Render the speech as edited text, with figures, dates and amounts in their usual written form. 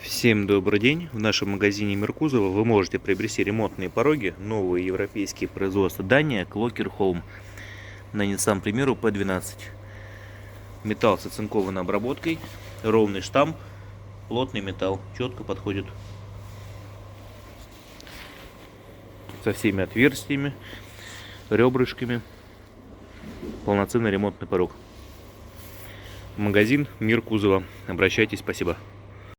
Всем добрый день! В нашем магазине Мир Кузова вы можете приобрести ремонтные пороги, новые европейские производства Дания, Clocker Home на Nissan Primera P12. Металл с оцинкованной обработкой, ровный штамп, плотный металл, четко подходит со всеми отверстиями, ребрышками. Полноценный ремонтный порог. Магазин Мир Кузова. Обращайтесь, спасибо.